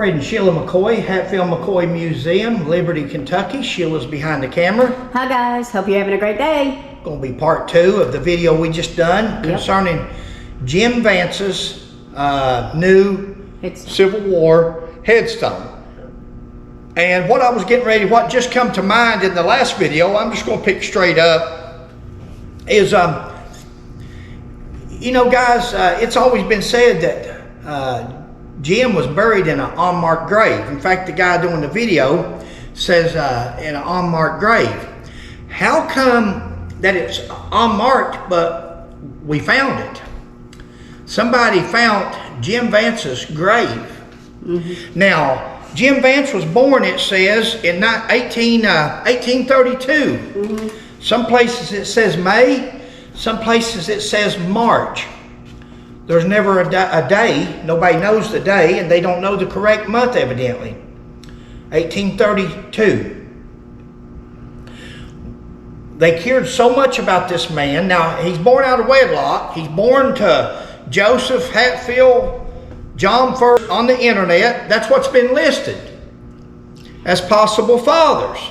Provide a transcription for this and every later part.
Fred and Sheila McCoy, Hatfield McCoy Museum, Liberty, Kentucky. Sheila's behind the camera. Hi guys, hope you're having a great day. Going to be part 2 of the video we just done concerning Jim Vance's new Civil War headstone. And what I was getting ready, what just come to mind in the last video, I'm just going to pick straight up, is, you know guys, it's always been said that Jim was buried in an unmarked grave. In fact, the guy doing the video says in an unmarked grave. How come that it's unmarked, but we found it? Somebody found Jim Vance's grave. Now, Jim Vance was born, it says, in 1832. Some places it says May, some places it says March. There's never a day, nobody knows the day, and they don't know the correct month, evidently. 1832. They cared so much about this man. Now, he's born out of wedlock. He's born to Joseph Hatfield, John First on the internet. That's what's been listed as possible fathers.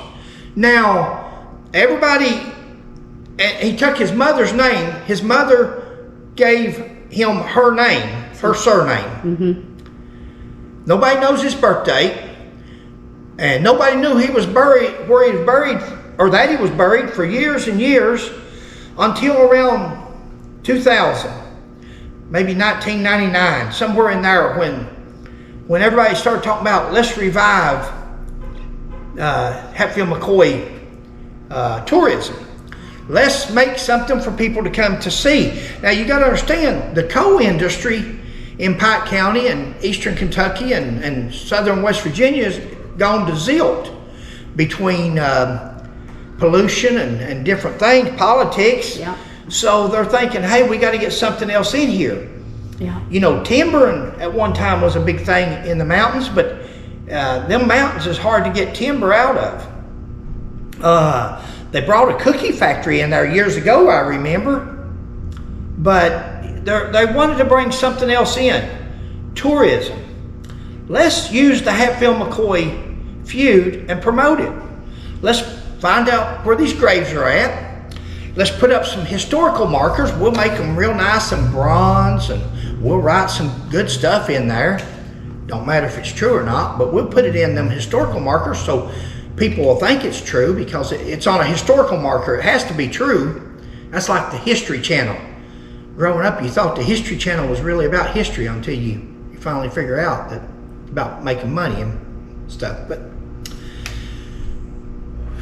Now, everybody, he took his mother's name. His mother gave him her name, her surname. Nobody knows his birth date, and nobody knew he was buried, where he was buried, or that he was buried for years and years, until around 2000, maybe 1999, somewhere in there, when everybody started talking about, let's revive Hatfield McCoy tourism. Let's make something for people to come to see. Now you got to understand, the coal industry in Pike County and eastern Kentucky and southern West Virginia has gone to zilt between pollution and different things, politics. So they're thinking, hey, we got to get something else in here. You know, timber at one time was a big thing in the mountains, but them mountains is hard to get timber out of. They brought a cookie factory in there years ago, I remember. But they wanted to bring something else in. Tourism. Let's use the Hatfield McCoy feud and promote it. Let's find out where these graves are at. Let's put up some historical markers. We'll make them real nice and bronze, and we'll write some good stuff in there. Don't matter if it's true or not, but we'll put it in them historical markers so people will think it's true, because it's on a historical marker. It has to be true. That's like the History Channel. Growing up, you thought the History Channel was really about history until you finally figure out that it's about making money and stuff. But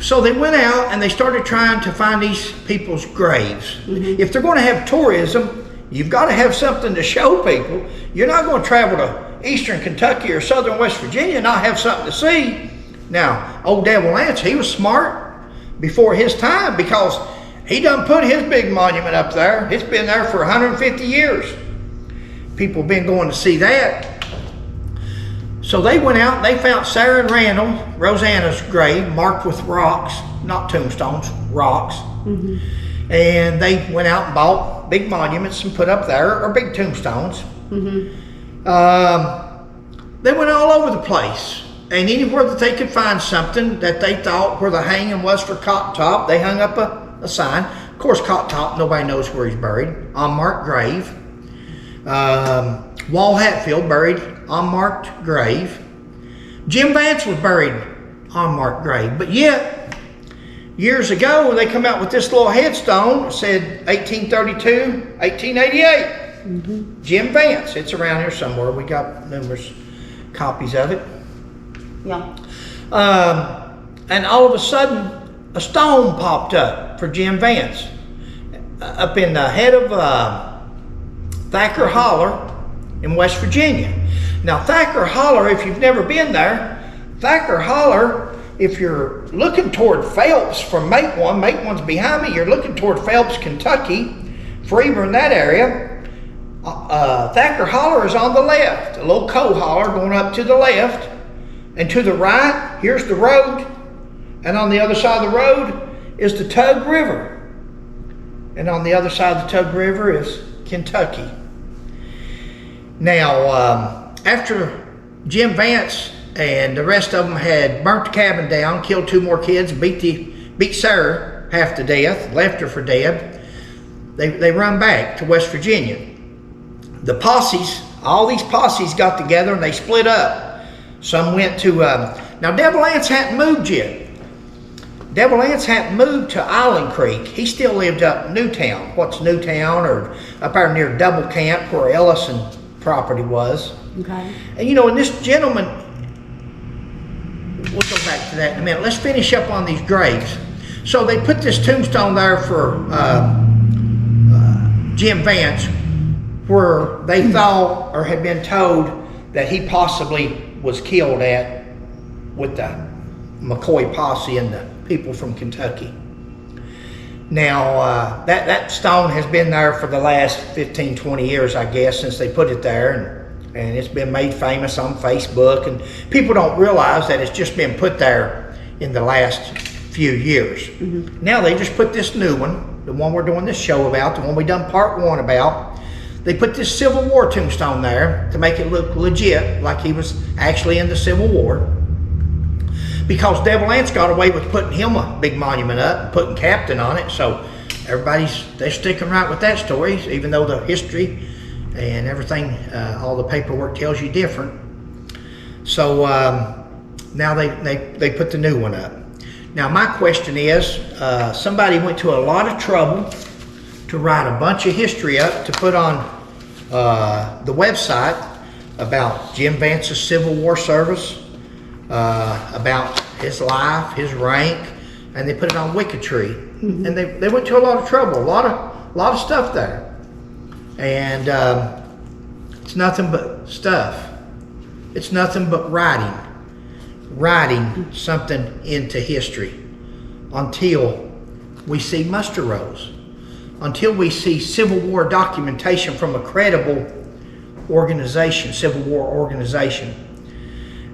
so they went out and they started trying to find these people's graves. If they're going to have tourism, you've got to have something to show people. You're not going to travel to eastern Kentucky or southern West Virginia and not have something to see. Now, old Devil Lance, he was smart before his time, because he done put his big monument up there. It's been there for 150 years. People have been going to see that. So they went out and they found Sarah and Randall, Rosanna's grave, marked with rocks, not tombstones, rocks. And they went out and bought big monuments and put up there, or big tombstones. They went all over the place. And anywhere that they could find something that they thought where the hanging was for Cotton Top, they hung up a sign. Of course, Cotton Top, nobody knows where he's buried. Unmarked grave. Wall Hatfield, buried, unmarked grave. Jim Vance was buried, unmarked grave. But yet, years ago, they come out with this little headstone. It said 1832, 1888. Jim Vance. It's around here somewhere. We got numerous copies of it. And all of a sudden, a stone popped up for Jim Vance up in the head of Thacker Holler in West Virginia. Now, Thacker Holler, if you've never been there, Thacker Holler, if you're looking toward Phelps from Mateone's behind me, you're looking toward Phelps, Kentucky, Freeburg in that area. Thacker Holler is on the left, a little coal holler going up to the left. And to the right, here's the road. And on the other side of the road is the Tug River. And on the other side of the Tug River is Kentucky. Now, after Jim Vance and the rest of them had burnt the cabin down, killed 2 more kids, beat Sarah half to death, left her for dead. They run back to West Virginia. The posses, all these posses got together and they split up. Some went to, now Devil Anse hadn't moved yet. Devil Anse hadn't moved to Island Creek. He still lived up Newtown. What's Newtown? Or up there near Double Camp where Ellison property was. Okay. And and this gentleman, we'll go back to that in a minute. Let's finish up on these graves. So they put this tombstone there for Jim Vance, where they thought or had been told that he possibly was killed at with the McCoy posse and the people from Kentucky. Now, that stone has been there for the last 15, 20 years, I guess, since they put it there, and it's been made famous on Facebook, and people don't realize that it's just been put there in the last few years. Mm-hmm. Now they just put this new one, the one we're doing this show about, the one we done part 1 about. They put this Civil War tombstone there to make it look legit, like he was actually in the Civil War. Because Devil Anse got away with putting him a big monument up and putting Captain on it, so they're sticking right with that story, even though the history and everything, all the paperwork tells you different. So now they put the new one up. Now my question is, somebody went to a lot of trouble to write a bunch of history up to put on the website about Jim Vance's Civil War service, about his life, his rank, and they put it on Wikitree. Mm-hmm. And they went to a lot of trouble, a lot of stuff there. And it's nothing but stuff. It's nothing but writing something into history until we see muster rolls, until we see Civil War documentation from a credible organization, Civil War organization.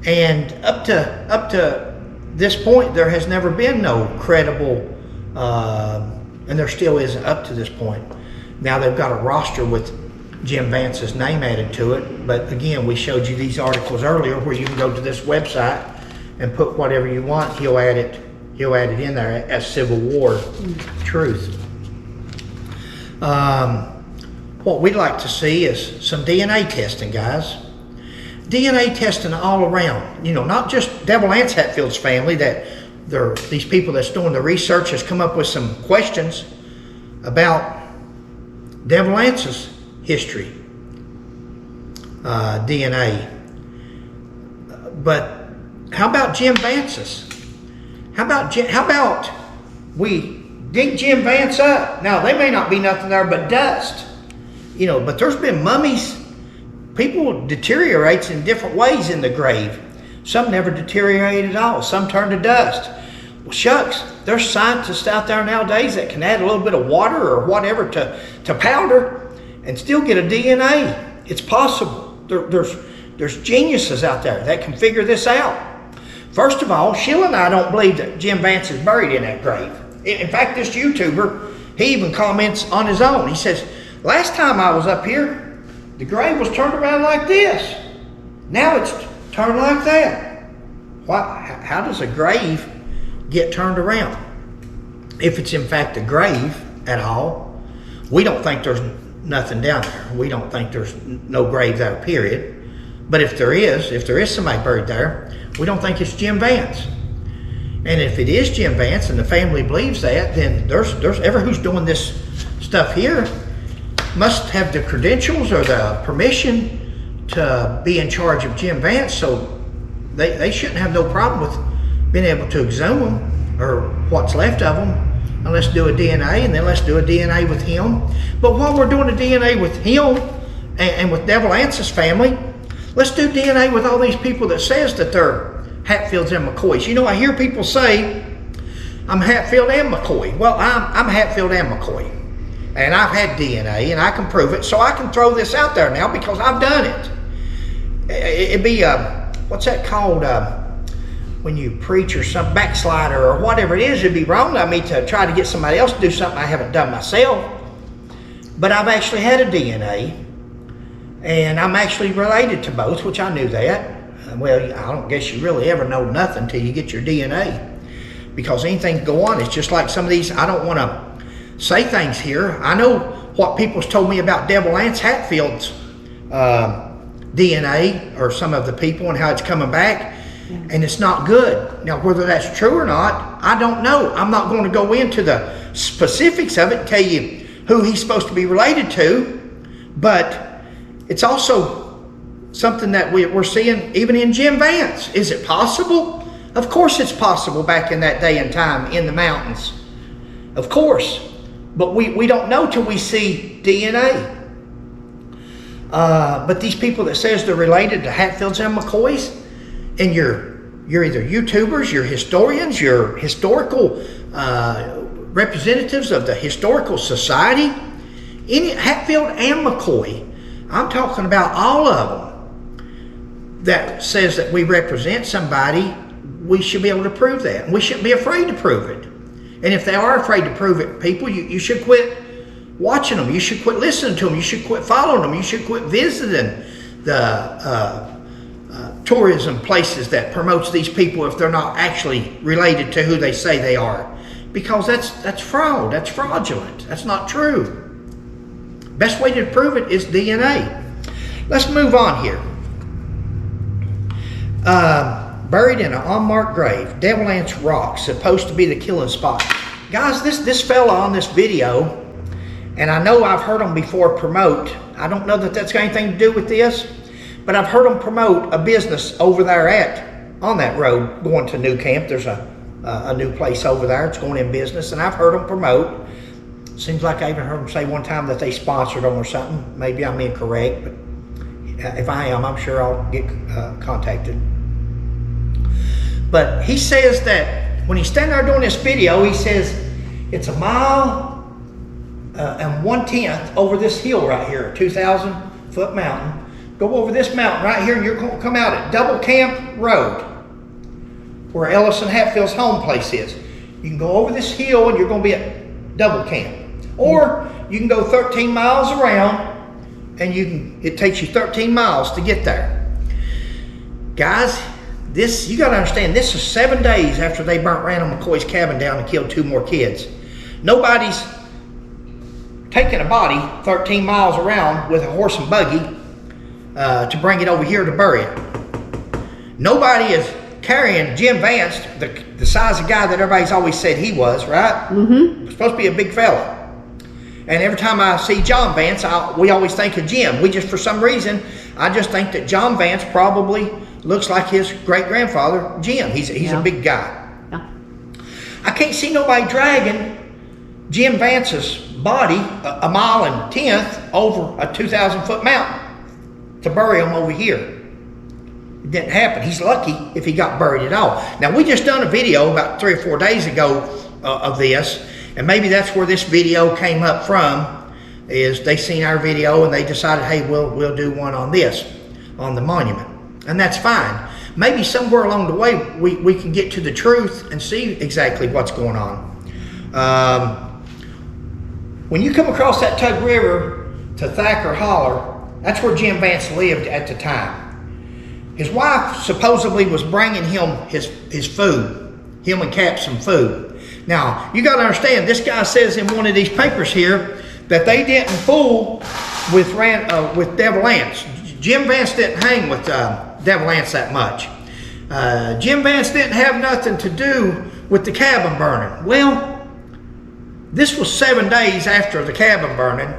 And up to this point, there has never been no credible, and there still isn't up to this point. Now they've got a roster with Jim Vance's name added to it, but again, we showed you these articles earlier where you can go to this website and put whatever you want. He'll add it in there as Civil War truth. What we'd like to see is some DNA testing, guys. DNA testing all around. Not just Devil Anse Hatfield's family. These people that's doing the research has come up with some questions about Devil Anse's history, DNA. But how about Jim Vance's? How about we dig Jim Vance up? Now, they may not be nothing there but dust, but there's been mummies. People deteriorates in different ways in the grave. Some never deteriorate at all. Some turn to dust. Well, shucks, there's scientists out there nowadays that can add a little bit of water or whatever to powder and still get a DNA. It's possible. There's geniuses out there that can figure this out. First of all, Sheila and I don't believe that Jim Vance is buried in that grave. In fact, this YouTuber, he even comments on his own. He says, last time I was up here, the grave was turned around like this. Now it's turned like that. How does a grave get turned around? If it's in fact a grave at all, we don't think there's nothing down there. We don't think there's no grave there, period. But if there is somebody buried there, we don't think it's Jim Vance. And if it is Jim Vance and the family believes that, then there's who's doing this stuff here must have the credentials or the permission to be in charge of Jim Vance, so they shouldn't have no problem with being able to exhume them or what's left of them. And let's do a DNA, and then let's do a DNA with him. But while we're doing a DNA with him and with Devil Anse's family, let's do DNA with all these people that says that they're Hatfields and McCoys. I hear people say, I'm Hatfield and McCoy. Well, I'm Hatfield and McCoy. And I've had DNA, and I can prove it, so I can throw this out there now because I've done it. It'd be, what's that called, when you preach or some backslider or whatever it is, it'd be wrong of me to try to get somebody else to do something I haven't done myself. But I've actually had a DNA, and I'm actually related to both, which I knew that. well, I don't guess you really ever know nothing until you get your DNA. Because anything can go on. It's just like some of these, I don't want to say things here. I know what people's told me about Devil Lance Hatfield's DNA, or some of the people, and how it's coming back, and it's not good. Now, whether that's true or not, I don't know. I'm not going to go into the specifics of it and tell you who he's supposed to be related to, but it's also something that we're seeing even in Jim Vance. Is it possible? Of course it's possible back in that day and time in the mountains. Of course. But we don't know till we see DNA. But these people that says they're related to Hatfields and McCoys, and you're either YouTubers, you're historians, you're historical representatives of the Historical Society, Hatfield and McCoy, I'm talking about all of them, that says that we represent somebody, we should be able to prove that. And we shouldn't be afraid to prove it. And if they are afraid to prove it, people, you should quit watching them. You should quit listening to them. You should quit following them. You should quit visiting the tourism places that promotes these people if they're not actually related to who they say they are. Because that's fraud. That's fraudulent. That's not true. Best way to prove it is DNA. Let's move on here. Buried in an unmarked grave, Devil Lance Rock, supposed to be the killing spot. Guys, this fella on this video, and I know I've heard him before promote, I don't know that that's got anything to do with this, but I've heard him promote a business over there on that road going to New Camp. There's a new place over there. It's going in business, and I've heard him promote. Seems like I even heard him say one time that they sponsored them or something. Maybe I'm incorrect, but if I am, I'm sure I'll get contacted. But he says that when he's standing there doing this video, he says it's 1 mile and 1/10 over this hill right here, a 2,000-foot mountain. Go over this mountain right here, and you're going to come out at Double Camp Road, where Ellis and Hatfield's home place is. You can go over this hill, and you're going to be at Double Camp. Or you can go 13 miles around, and it takes you 13 miles to get there. Guys, you got to understand, this is 7 days after they burnt Randall McCoy's cabin down and killed 2 more kids. Nobody's taking a body 13 miles around with a horse and buggy to bring it over here to bury it. Nobody is carrying Jim Vance, the size of guy that everybody's always said he was, right? Mm-hmm. Supposed to be a big fella. And every time I see John Vance, we always think of Jim. For some reason, I just think that John Vance probably looks like his great-grandfather, Jim. He's a big guy. Yeah. I can't see nobody dragging Jim Vance's body 1 mile and 1/10 over a 2,000-foot mountain to bury him over here. It didn't happen. He's lucky if he got buried at all. Now, we just done a video about 3 or 4 days ago of this, and maybe that's where this video came up from, is they seen our video and they decided, hey, we'll do one on this, on the monument. And that's fine. Maybe somewhere along the way we can get to the truth and see exactly what's going on. When you come across that Tug River to Thacker Holler, that's where Jim Vance lived at the time. His wife supposedly was bringing him his food, him and Cap some food. Now, you got to understand, this guy says in one of these papers here that they didn't fool with Devil Lance. Jim Vance didn't hang with Devil Lance that much. Jim Vance didn't have nothing to do with the cabin burning. Well, this was 7 days after the cabin burning,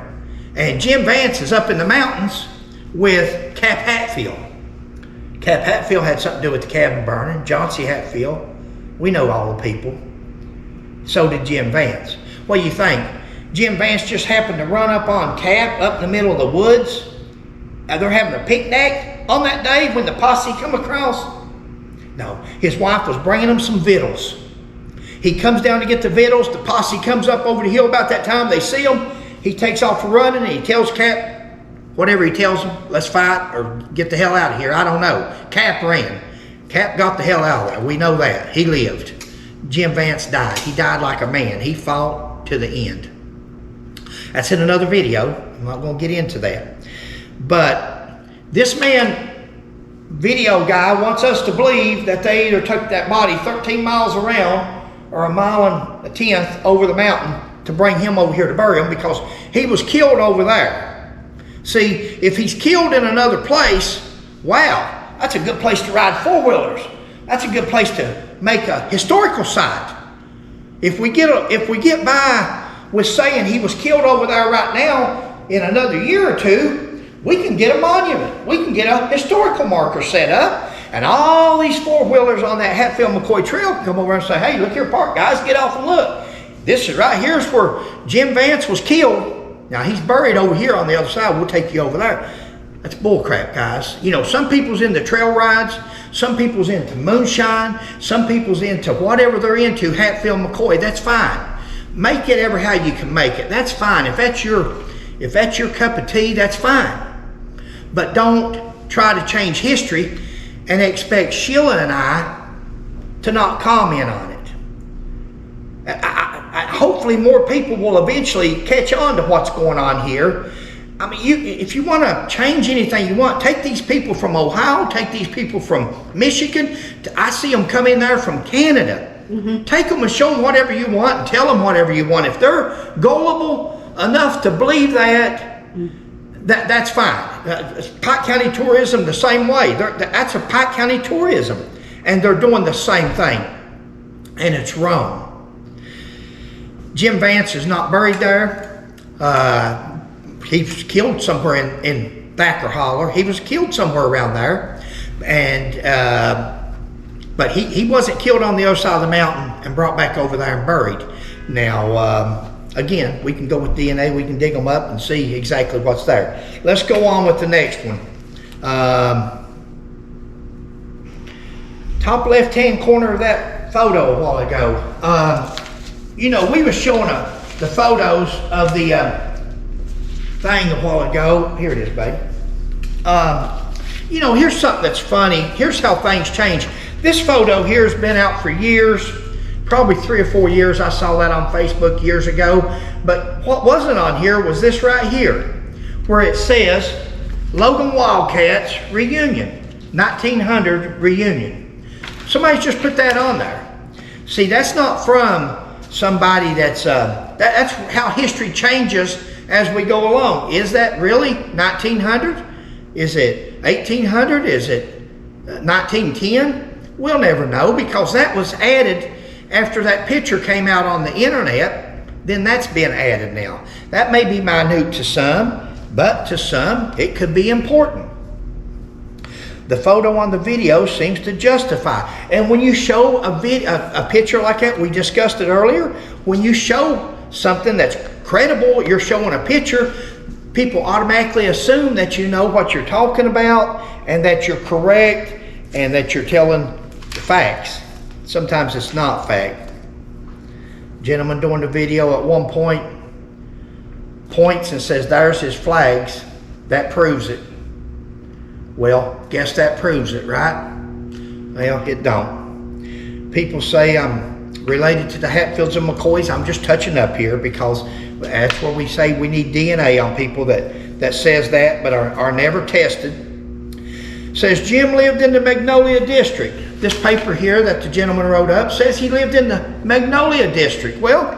and Jim Vance is up in the mountains with Cap Hatfield. Cap Hatfield had something to do with the cabin burning. John C. Hatfield. We know all the people. So did Jim Vance. What do you think? Jim Vance just happened to run up on Cap up in the middle of the woods? They're having a picnic on that day when the posse come across? No, his wife was bringing him some victuals. He comes down to get the victuals. The posse comes up over the hill about that time. They see him. He takes off running, and he tells Cap, whatever he tells him, let's fight or get the hell out of here. I don't know. Cap ran. Cap got the hell out of there. We know that. He lived. Jim Vance died. He died like a man. He fought to the end. That's in another video. I'm not going to get into that. But this man video guy wants us to believe that they either took that body 13 miles around or a mile and a tenth over the mountain to bring him over here to bury him, because he was killed over there. See, if he's killed in another place, wow, that's a good place to ride four-wheelers. That's a good place to make a historical site. If we get by with saying he was killed over there right now, in another year or two, we can get a monument. We can get a historical marker set up, and all these four-wheelers on that Hatfield McCoy Trail can come over and say, hey, look here, park, guys, get off and look. This is right here is where Jim Vance was killed. Now, he's buried over here on the other side. We'll take you over there. That's bullcrap, guys. You know, some people's into trail rides. Some people's into moonshine. Some people's into whatever they're into, Hatfield McCoy. That's fine. Make it ever how you can make it. That's fine. If that's your cup of tea, that's fine. But don't try to change history and expect Sheila and I to not comment on it. Hopefully more people will eventually catch on to what's going on here. I mean, if you want to change anything you want, take these people from Ohio, take these people from Michigan. I see them come in there from Canada. Mm-hmm. Take them and show them whatever you want and tell them whatever you want. If they're gullible enough to believe that, that's fine. Pike County Tourism the same way. That's a Pike County Tourism, and they're doing the same thing, and it's wrong. Jim Vance is not buried there. He was killed somewhere in Thacker Holler. He was killed somewhere around there, and but he wasn't killed on the other side of the mountain and brought back over there and buried. Now, again, we can go with DNA, we can dig them up and see exactly what's there. Let's go on with the next one. Top left-hand corner of that photo a while ago. You know, we were showing the photos of the thing a while ago. Here it is, babe. You know, here's something that's funny. Here's how things change. This photo here has been out for years. Probably 3 or 4 years. I saw that on Facebook years ago. But what wasn't on here was this right here, where it says Logan Wildcats Reunion, 1900 Reunion. Somebody's just put that on there. See, that's not from somebody that's how history changes as we go along. Is that really 1900? Is it 1800? Is it 1910? We'll never know, because that was added after that picture came out on the internet. Then that's been added now. That may be minute to some, but to some it could be important. The photo on the video seems to justify. And when you show a picture like that, we discussed it earlier, when you show something that's credible, you're showing a picture, people automatically assume that you know what you're talking about and that you're correct and that you're telling the facts. Sometimes it's not fact. Gentleman doing the video at one point points and says, there's his flags. That proves it. Well, guess that proves it, right? Well, it don't. People say I'm related to the Hatfields and McCoys. I'm just touching up here because that's where we say we need DNA on people that says that but are never tested. Says Jim lived in the Magnolia District. This paper here that the gentleman wrote up says he lived in the Magnolia District. Well,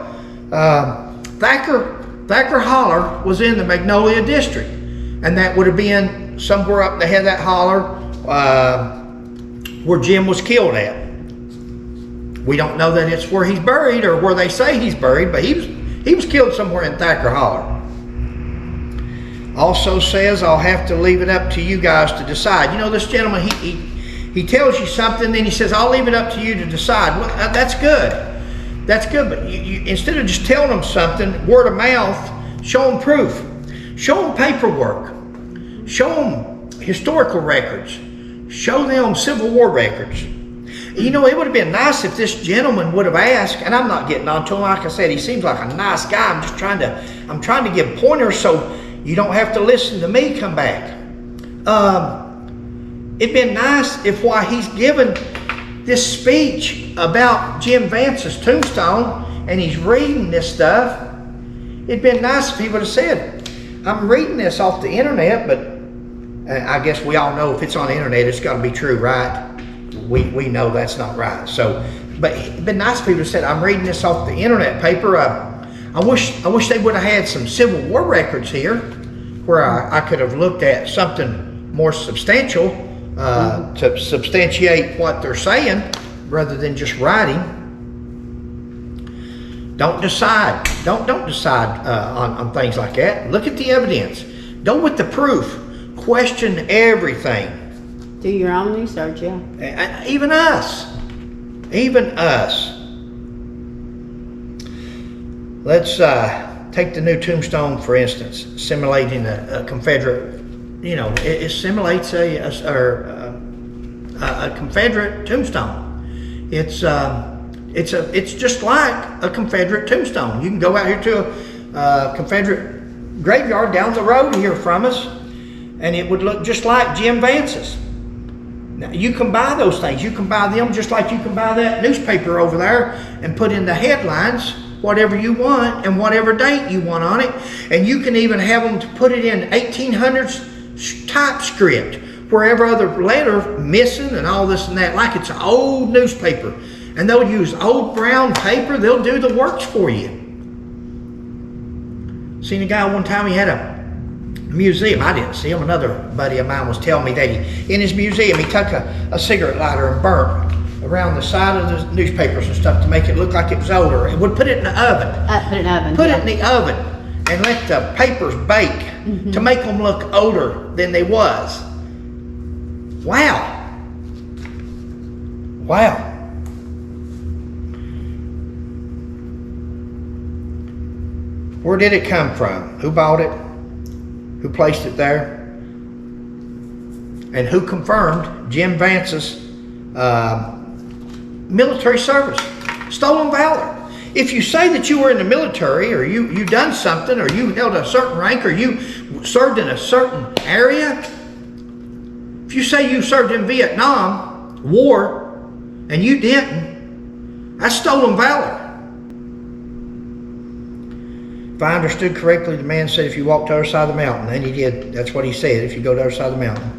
Thacker Holler was in the Magnolia District, and that would have been somewhere up the head of that holler where Jim was killed at. We don't know that it's where he's buried or where they say he's buried, but he was killed somewhere in Thacker Holler. Also says, I'll have to leave it up to you guys to decide. You know, this gentleman, he tells you something, then he says, I'll leave it up to you to decide. Well, that's good. That's good, but you instead of just telling them something, word of mouth, show them proof. Show them paperwork. Show them historical records. Show them Civil War records. You know, it would have been nice if this gentleman would have asked, and I'm not getting on to him. Like I said, he seems like a nice guy. I'm trying to give pointers so you don't have to listen to me come back. It'd been nice if while he's given this speech about Jim Vance's tombstone and he's reading this stuff, it'd been nice if he would have said, I'm reading this off the internet, but I guess we all know if it's on the internet, it's got to be true, right? We know that's not right. So, but it'd been nice if people said, I'm reading this off the internet paper. I wish they would have had some Civil War records here where I could have looked at something more substantial to substantiate what they're saying rather than just writing. Don't decide. Don't decide on things like that. Look at the evidence. Go with the proof. Question everything. Do your own research, yeah. Even us. Let's take the new tombstone, for instance, simulating a Confederate, it simulates a Confederate tombstone. It's just like a Confederate tombstone. You can go out here to a Confederate graveyard down the road here from us, and it would look just like Jim Vance's. Now, you can buy those things. You can buy them just like you can buy that newspaper over there and put in the headlines whatever you want and whatever date you want on it. And you can even have them to put it in 1800s typescript, wherever other letter missing and all this and that, like it's an old newspaper. And they'll use old brown paper. They'll do the works for you. Seen a guy one time, he had a museum. I didn't see him. Another buddy of mine was telling me that in his museum, he took a cigarette lighter and burnt around the side of the newspapers and stuff to make it look like it was older, and would put it in the oven. Put it in the oven and let the papers bake to make them look older than they was. Wow. Where did it come from? Who bought it? Who placed it there? And who confirmed Jim Vance's military service? Stolen valor. If you say that you were in the military, or you done something, or you held a certain rank, or you served in a certain area, if you say you served in Vietnam War and you didn't, that's stolen valor. If I understood correctly, the man said if you walk to the other side of the mountain, and he did, that's what he said, if you go to the other side of the mountain.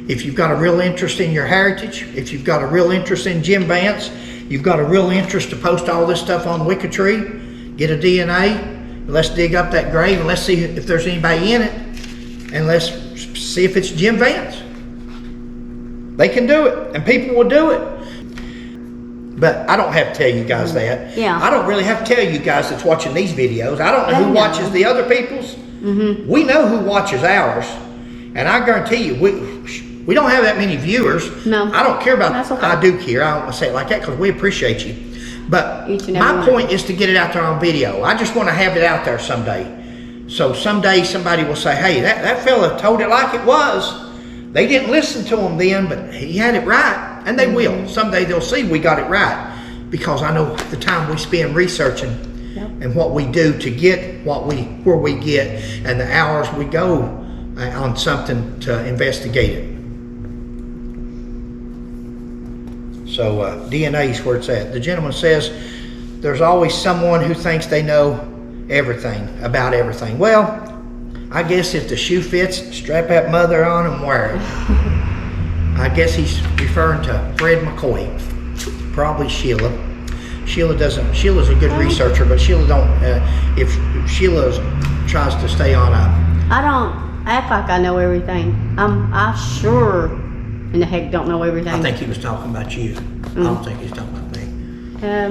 If you've got a real interest in your heritage, if you've got a real interest in Jim Vance, you've got a real interest to post all this stuff on Wikitree, get a DNA, and let's dig up that grave and let's see if there's anybody in it, and let's see if it's Jim Vance. They can do it, and people will do it. But I don't have to tell you guys that. Yeah. I don't really have to tell you guys that's watching these videos. I don't know who watches the other people's. We know who watches ours. And I guarantee you, we don't have that many viewers. No. I don't care about, That's okay. I do care. I don't want to say it like that because we appreciate you. But my point is to get it out there on video. I just want to have it out there someday. So someday somebody will say, hey, that fella told it like it was. They didn't listen to him then, but he had it right. And they will. Someday they'll see we got it right. Because I know the time we spend researching and what we do to get where we get, and the hours we go on something to investigate it. So DNA is where it's at. The gentleman says there's always someone who thinks they know everything about everything. Well, I guess if the shoe fits, strap that mother on and wear it. I guess he's referring to Fred McCoy. Probably Sheila. Sheilah's a good researcher, but Sheila don't, if Sheila tries to stay on I don't act like I know everything. I sure in the heck don't know everything. I think he was talking about you. I don't think he's talking about me.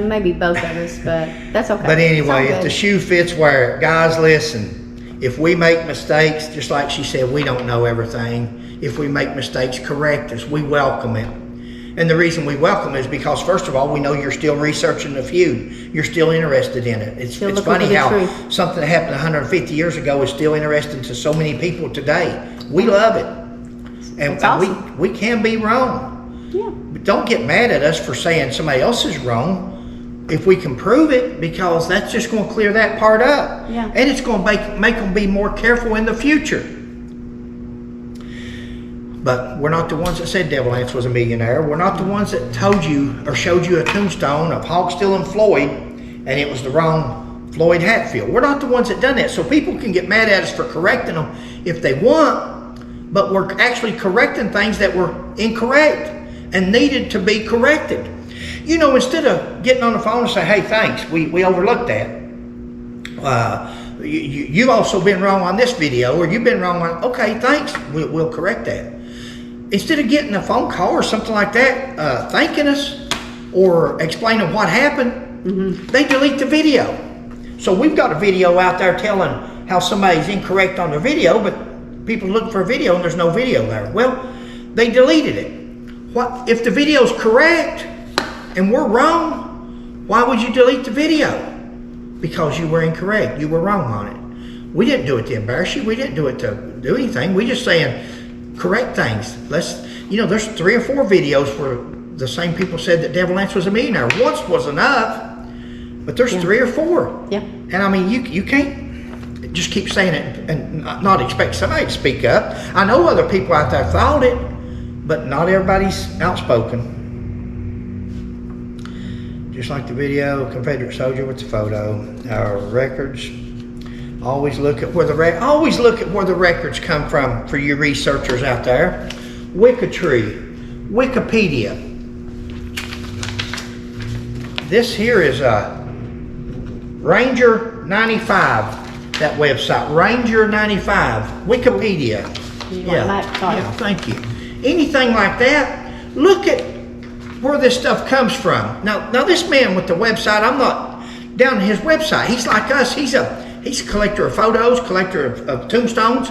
Maybe both of us, but that's okay. But anyway, if the shoe fits, wear it. Guys, listen. If we make mistakes, just like she said, we don't know everything. If we make mistakes, correct us. We welcome it. And the reason we welcome it is because, first of all, we know you're still researching the feud. You're still interested in it. It's funny how something that happened 150 years ago is still interesting to so many people today. We love it. And awesome. we can be wrong. Yeah. But don't get mad at us for saying somebody else is wrong. If we can prove it, because that's just going to clear that part up. Yeah. And it's going to make them be more careful in the future. But we're not the ones that said Devil Vance was a millionaire. We're not the ones that told you or showed you a tombstone of Hog Still and Floyd, and it was the wrong Floyd Hatfield. We're not the ones that done that. So people can get mad at us for correcting them if they want, but we're actually correcting things that were incorrect and needed to be corrected. You know, instead of getting on the phone and say, hey, thanks, we overlooked that. You've also been wrong on this video, or you've been wrong on, okay, thanks, we'll correct that. Instead of getting a phone call or something like that, thanking us or explaining what happened, they delete the video. So we've got a video out there telling how somebody's incorrect on their video, but people look for a video and there's no video there. Well, they deleted it. What if the video's correct and we're wrong? Why would you delete the video? Because you were incorrect. You were wrong on it. We didn't do it to embarrass you. We didn't do it to do anything. We just saying correct things. There's 3 or 4 videos where the same people said that Devil Lance was a millionaire. Once was enough. But there's 3 or 4. Yeah. And I mean, you can't just keep saying it and not expect somebody to speak up. I know other people out there thought it, but not everybody's outspoken. Just like the video, Confederate soldier with the photo. Our records. Always look at where the records come from for you researchers out there. Wikitree, Wikipedia. This here is Ranger 95, that website, Ranger 95, Wikipedia. Yeah, thank you. Anything like that, look at where this stuff comes from. Now this man with the website, I'm not down on his website. He's like us. He's a collector of photos, collector of tombstones,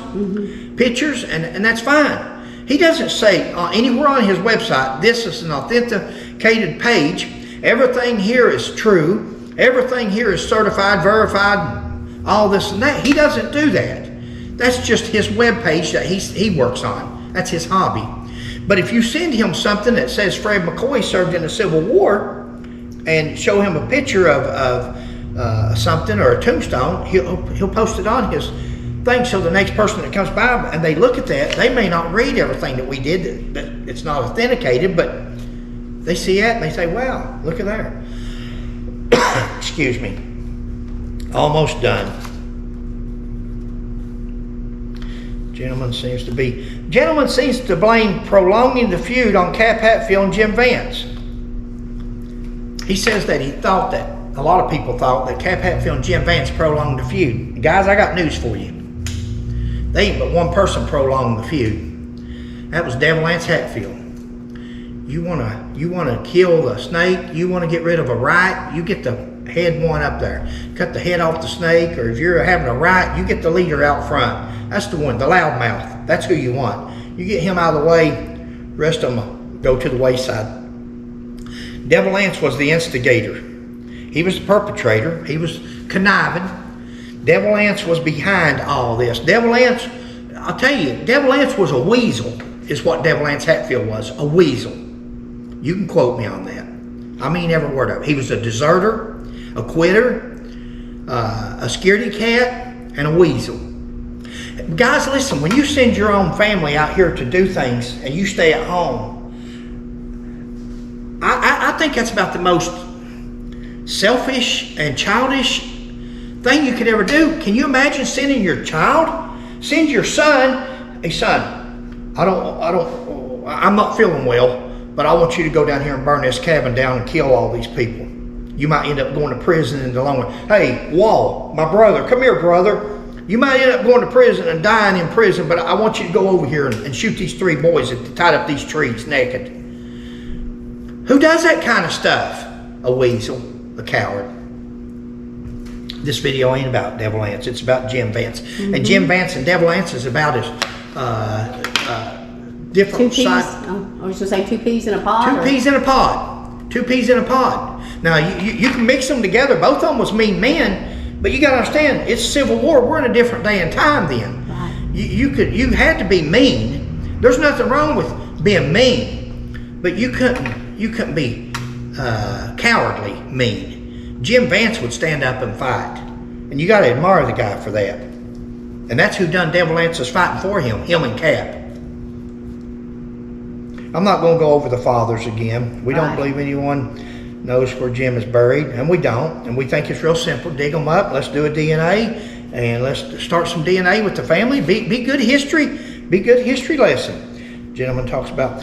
pictures, and that's fine. He doesn't say anywhere on his website, this is an authenticated page. Everything here is true. Everything here is certified, verified, all this and that. He doesn't do that. That's just his web page that he works on. That's his hobby. But if you send him something that says Fred McCoy served in the Civil War and show him a picture of something or a tombstone, he'll post it on his thing. So the next person that comes by and they look at that, they may not read everything that we did, that it's not authenticated, but they see that and they say, wow, look at there. Excuse me. Almost done. Gentleman seems to blame prolonging the feud on Cap Hatfield and Jim Vance. He says that a lot of people thought that Cap Hatfield and Jim Vance prolonged the feud. Guys, I got news for you. They ain't but one person prolonged the feud. That was Devil Lance Hatfield. You wanna kill the snake, you wanna get rid of a right, you get the head one up there. Cut the head off the snake, or if you're having a right, you get the leader out front. That's the one, the loudmouth. That's who you want. You get him out of the way, rest of them go to the wayside. Devil Lance was the instigator. He was the perpetrator. He was conniving. Devil Lance was behind all this. Devil Lance, I'll tell you, Devil Lance was a weasel, is what Devil Lance Hatfield was, a weasel. You can quote me on that. I mean every word of it. He was a deserter, a quitter, a scaredy cat, and a weasel. Guys, listen, when you send your own family out here to do things and you stay at home, I think that's about the most selfish and childish thing you could ever do. Can you imagine sending your child? Send your son, hey son, I'm not feeling well, but I want you to go down here and burn this cabin down and kill all these people. You might end up going to prison in the long run. Hey, Wall, my brother, come here, brother. You might end up going to prison and dying in prison, but I want you to go over here and shoot these 3 boys that tied up these trees naked. Who does that kind of stuff? A weasel, a coward. This video ain't about Devil Lance. It's about Jim Vance. Mm-hmm. And Jim Vance and Devil Lance is about as different sides. I was going to say 2 peas in a pod. 2 peas in a pod. 2 peas in a pod. Now, you can mix them together. Both of them was mean men, but you got to understand, it's Civil War. We're in a different day and time then. Right. You had to be mean. There's nothing wrong with being mean, but you couldn't be cowardly mean. Jim Vance would stand up and fight, and you got to admire the guy for that. And that's who done Devil Lance's fighting for him and Cap. I'm not going to go over the fathers again. We don't believe anyone knows where Jim is buried, and we don't. And we think it's real simple. Dig them up. Let's do a DNA, and let's start some DNA with the family. Be good history. Be good history lesson. This gentleman talks about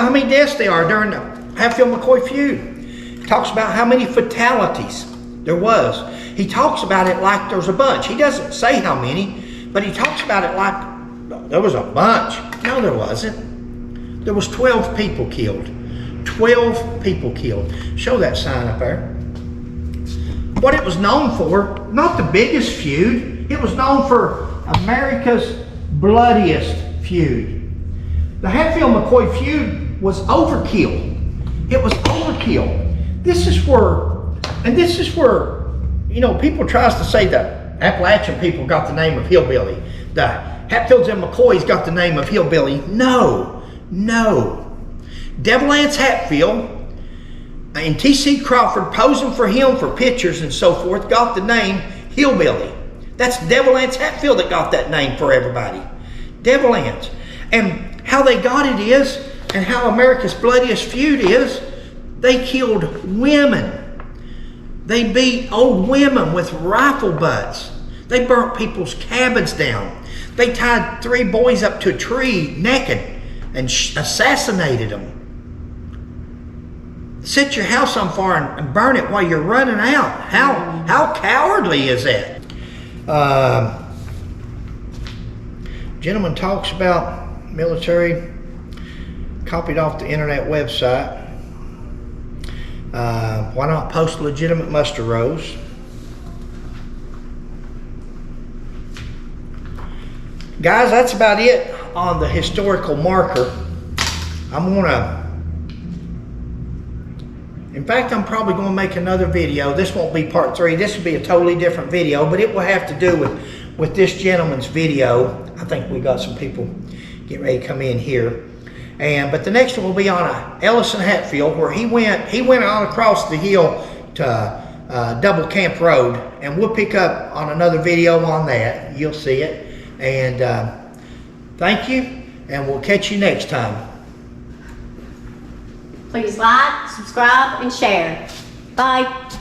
how many deaths there are during the Hatfield-McCoy feud. Talks about how many fatalities there was. He talks about it like there's a bunch. He doesn't say how many, but he talks about it like there was a bunch. No, there wasn't. There was 12 people killed. 12 people killed. Show that sign up there. What it was known for, not the biggest feud, it was known for America's bloodiest feud. The Hatfield-McCoy feud was overkill. It was overkill. This is where, you know, people tries to say that Appalachian people got the name of hillbilly. The Hatfields and McCoys got the name of hillbilly. No. Devil Anse Hatfield and T.C. Crawford posing for him for pictures and so forth got the name hillbilly. That's Devil Anse Hatfield that got that name for everybody. Devil Anse. And how they got it is, and how America's bloodiest feud is, they killed women. They beat old women with rifle butts. They burnt people's cabins down. They tied 3 boys up to a tree naked and assassinated them. Set your house on fire and burn it while you're running out. How cowardly is that? Gentleman talks about military, copied off the internet website. Why not post legitimate muster rolls? Guys, that's about it on the historical marker. In fact, I'm probably going to make another video. This won't be part 3. This will be a totally different video, but it will have to do with this gentleman's video. I think we got some people getting ready to come in here. But the next one will be on Ellison Hatfield, where he went on across the hill to Double Camp Road, and we'll pick up on another video on that. You'll see it. And thank you, and we'll catch you next time. Please like, subscribe, and share. Bye.